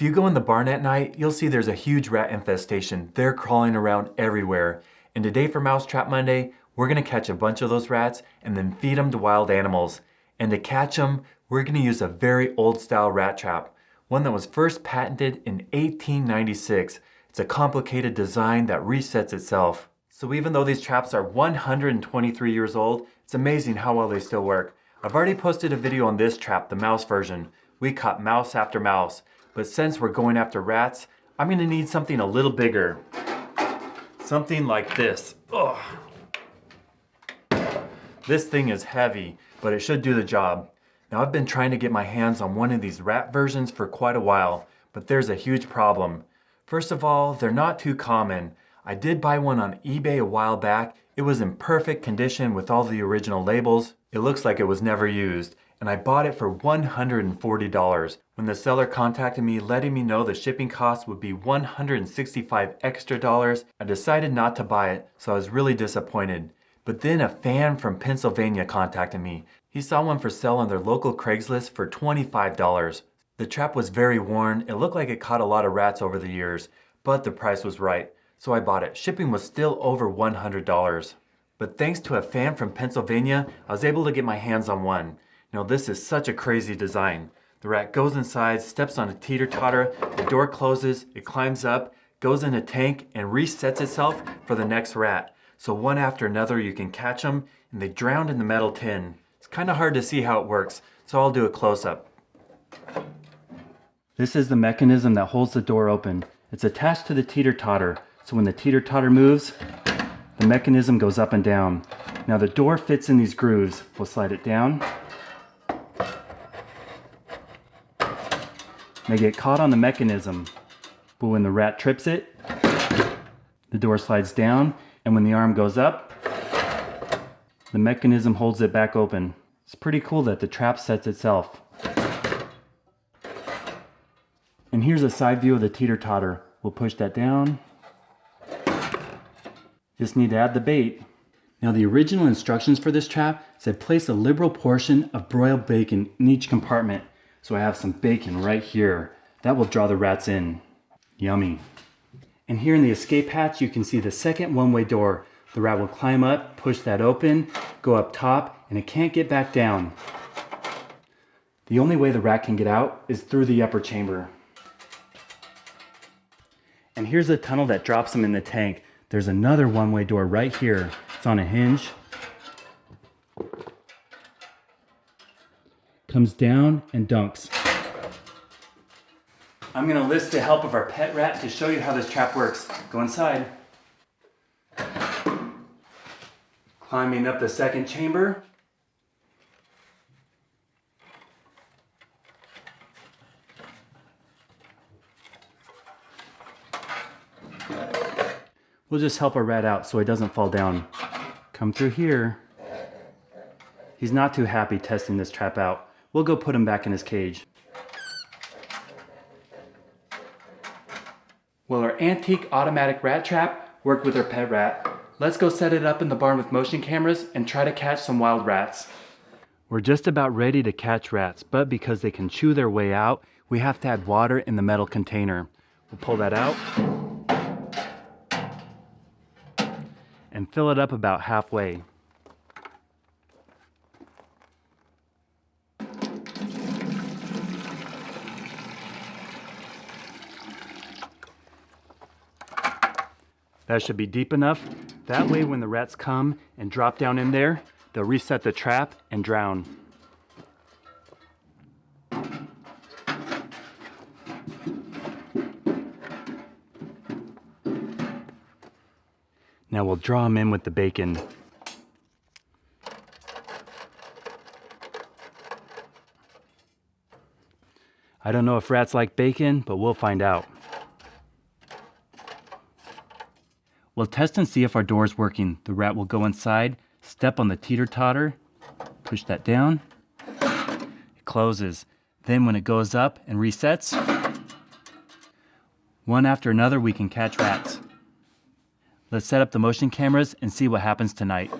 If you go in the barn at night, you'll see there's a huge rat infestation. They're crawling around everywhere. And today for Mousetrap Monday, we're gonna catch a bunch of those rats and then feed them to wild animals. And to catch them, we're gonna use a very old style rat trap, one that was first patented in 1896. It's a complicated design that resets itself. So even though these traps are 123 years old, it's amazing how well they still work. I've already posted a video on this trap, the mouse version. We caught mouse after mouse. But since we're going after rats, I'm gonna need something a little bigger. Something like this. Ugh. This thing is heavy, but it should do the job. Now I've been trying to get my hands on one of these rat versions for quite a while, but there's a huge problem. First of all, they're not too common. I did buy one on eBay a while back. It was in perfect condition with all the original labels. It looks like it was never used, and I bought it for $140. When the seller contacted me letting me know the shipping cost would be $165 extra, I decided not to buy it, so I was really disappointed. But then a fan from Pennsylvania contacted me. He saw one for sale on their local Craigslist for $25. The trap was very worn. It looked like it caught a lot of rats over the years, but the price was right, so I bought it. Shipping was still over $100. But thanks to a fan from Pennsylvania, I was able to get my hands on one. Now this is such a crazy design. The rat goes inside, steps on a teeter-totter, the door closes, it climbs up, goes in a tank, and resets itself for the next rat. So one after another you can catch them, and they drown in the metal tin. It's kind of hard to see how it works, so I'll do a close-up. This is the mechanism that holds the door open. It's attached to the teeter-totter, so when the teeter-totter moves, the mechanism goes up and down. Now the door fits in these grooves. We'll slide it down. They get caught on the mechanism, but when the rat trips it, the door slides down, and when the arm goes up, the mechanism holds it back open. It's pretty cool that the trap sets itself. And here's a side view of the teeter-totter. We'll push that down. Just need to add the bait. Now the original instructions for this trap said place a liberal portion of broiled bacon in each compartment. So I have some bacon right here. That will draw the rats in. Yummy. And here in the escape hatch, you can see the second one-way door. The rat will climb up, push that open, go up top, and it can't get back down. The only way the rat can get out is through the upper chamber. And here's the tunnel that drops them in the tank. There's another one-way door right here. It's on a hinge. Comes down and dunks. I'm gonna enlist the help of our pet rat to show you how this trap works. Go inside. Climbing up the second chamber. We'll just help our rat out so he doesn't fall down. Come through here. He's not too happy testing this trap out. We'll go put him back in his cage. Well, our antique automatic rat trap worked with our pet rat. Let's go set it up in the barn with motion cameras and try to catch some wild rats. We're just about ready to catch rats, but because they can chew their way out, we have to add water in the metal container. We'll pull that out and fill it up about halfway. That should be deep enough. That way when the rats come and drop down in there, they'll reset the trap and drown. Now we'll draw them in with the bacon. I don't know if rats like bacon, but we'll find out. We'll test and see if our door is working. The rat will go inside, step on the teeter-totter, push that down, it closes. Then when it goes up and resets, one after another we can catch rats. Let's set up the motion cameras and see what happens tonight.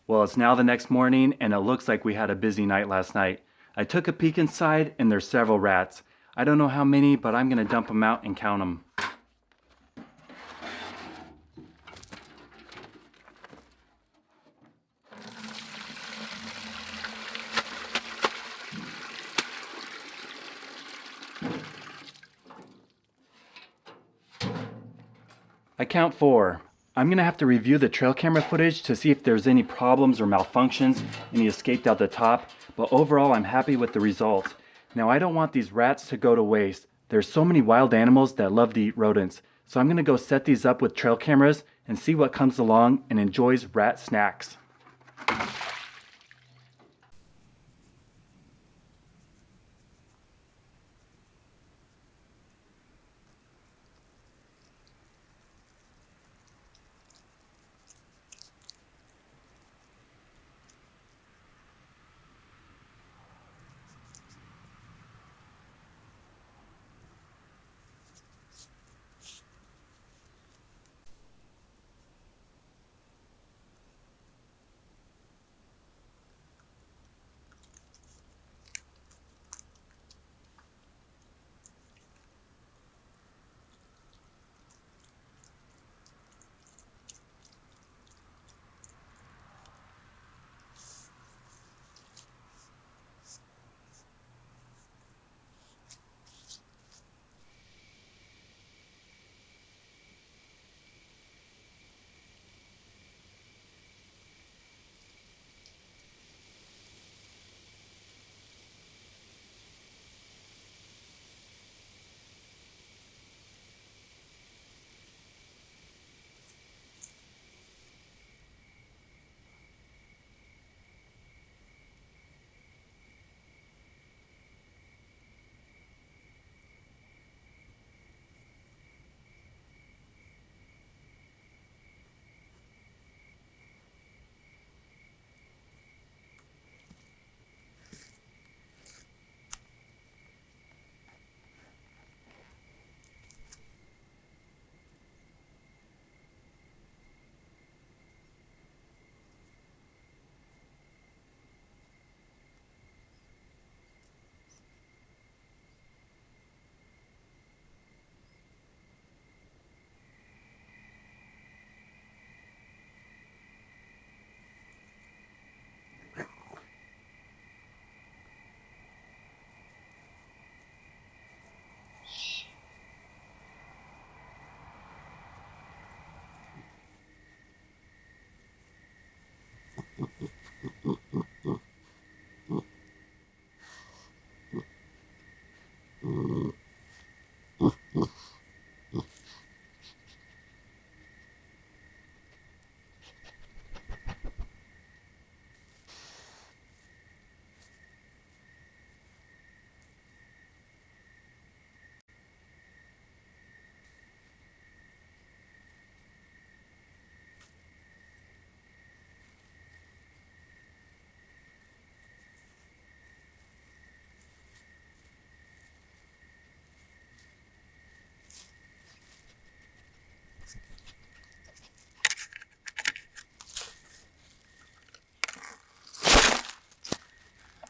Well, it's now the next morning, and it looks like we had a busy night last night. I took a peek inside, and there's several rats. I don't know how many, but I'm gonna dump them out and count them. I count 4. I'm gonna have to review the trail camera footage to see if there's any problems or malfunctions, any escaped out the top, but overall I'm happy with the results. Now I don't want these rats to go to waste. There's so many wild animals that love to eat rodents, so I'm gonna go set these up with trail cameras and see what comes along and enjoys rat snacks.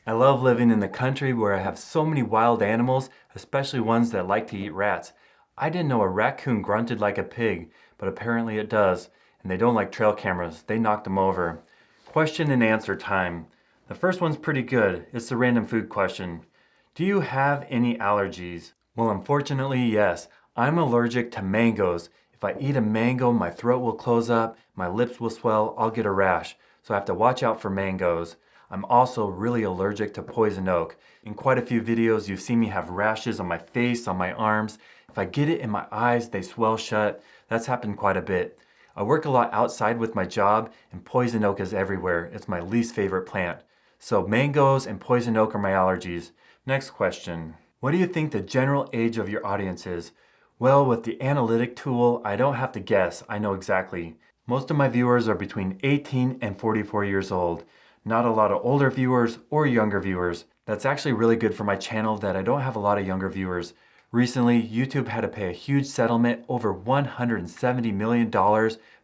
I love living in the country where I have so many wild animals, especially ones that like to eat rats. I didn't know a raccoon grunted like a pig, but apparently it does. And they don't like trail cameras. They knocked them over. Question and answer time. The first one's pretty good. It's the random food question. Do you have any allergies? Well, unfortunately, yes. I'm allergic to mangoes. If I eat a mango, my throat will close up, my lips will swell, I'll get a rash. So I have to watch out for mangoes. I'm also really allergic to poison oak. In quite a few videos, you've seen me have rashes on my face, on my arms. If I get it in my eyes, they swell shut. That's happened quite a bit. I work a lot outside with my job, and poison oak is everywhere. It's my least favorite plant. So mangoes and poison oak are my allergies. Next question. What do you think the general age of your audience is? Well, with the analytic tool, I don't have to guess, I know exactly. Most of my viewers are between 18 and 44 years old. Not a lot of older viewers or younger viewers. That's actually really good for my channel that I don't have a lot of younger viewers. Recently, YouTube had to pay a huge settlement over $170 million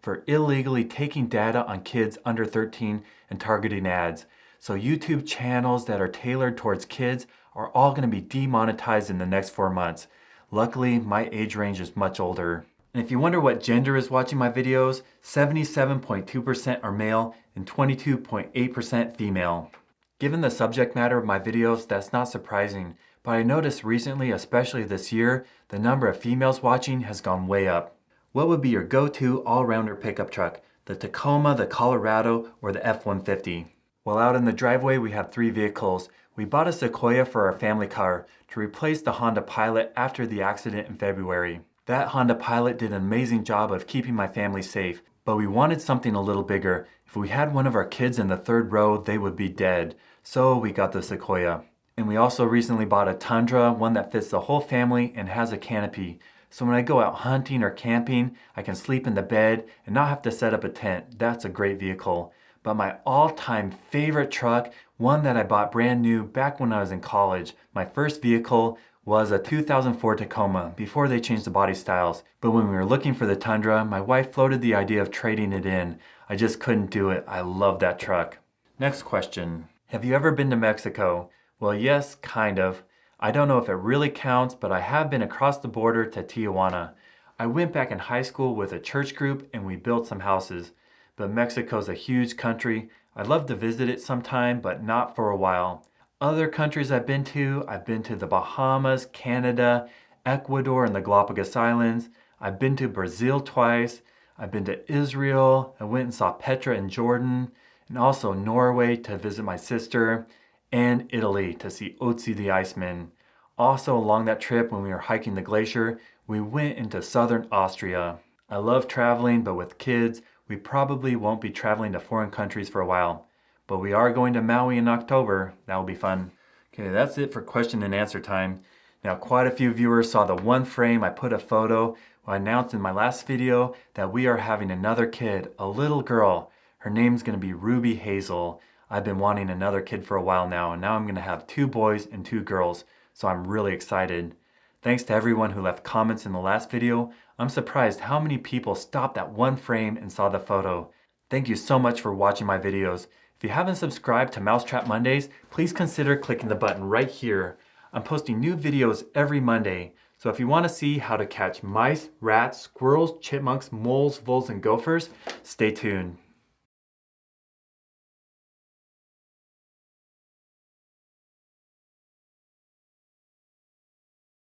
for illegally taking data on kids under 13 and targeting ads. So YouTube channels that are tailored towards kids are all going to be demonetized in the next 4 months. Luckily, my age range is much older. And if you wonder what gender is watching my videos, 77.2% are male and 22.8% female. Given the subject matter of my videos, that's not surprising, but I noticed recently, especially this year, the number of females watching has gone way up. What would be your go-to all-rounder pickup truck? The Tacoma, the Colorado, or the F-150? Well, out in the driveway, we have 3 vehicles. We bought a Sequoia for our family car to replace the Honda Pilot after the accident in February. That Honda Pilot did an amazing job of keeping my family safe, but we wanted something a little bigger. If we had one of our kids in the 3rd row, they would be dead. So we got the Sequoia. And we also recently bought a Tundra, one that fits the whole family and has a canopy. So when I go out hunting or camping, I can sleep in the bed and not have to set up a tent. That's a great vehicle. But my all-time favorite truck, one that I bought brand new back when I was in college, my first vehicle was a 2004 Tacoma before they changed the body styles. But when we were looking for the Tundra, my wife floated the idea of trading it in. I just couldn't do it. I love that truck. Next question. Have you ever been to Mexico? Well, yes, kind of. I don't know if it really counts, but I have been across the border to Tijuana. I went back in high school with a church group and we built some houses. But Mexico's a huge country. I'd love to visit it sometime, but not for a while. Other countries I've been to the Bahamas, Canada, Ecuador, and the Galapagos Islands. I've been to Brazil twice. I've been to Israel. I went and saw Petra in Jordan, and also Norway to visit my sister, and Italy to see Ötzi the Iceman. Also along that trip when we were hiking the glacier, we went into southern Austria. I love traveling, but with kids, we probably won't be traveling to foreign countries for a while. But we are going to Maui in October. That will be fun. Okay, that's it for question and answer time. Now, quite a few viewers saw the one frame I put a photo. I announced in my last video that we are having another kid, a little girl. Her name's going to be Ruby Hazel. I've been wanting another kid for a while now, and now I'm going to have 2 boys and 2 girls, so I'm really excited. Thanks to everyone who left comments in the last video. I'm surprised how many people stopped at one frame and saw the photo. Thank you so much for watching my videos. If you haven't subscribed to Mousetrap Mondays, please consider clicking the button right here. I'm posting new videos every Monday, so if you want to see how to catch mice, rats, squirrels, chipmunks, moles, voles, and gophers, stay tuned.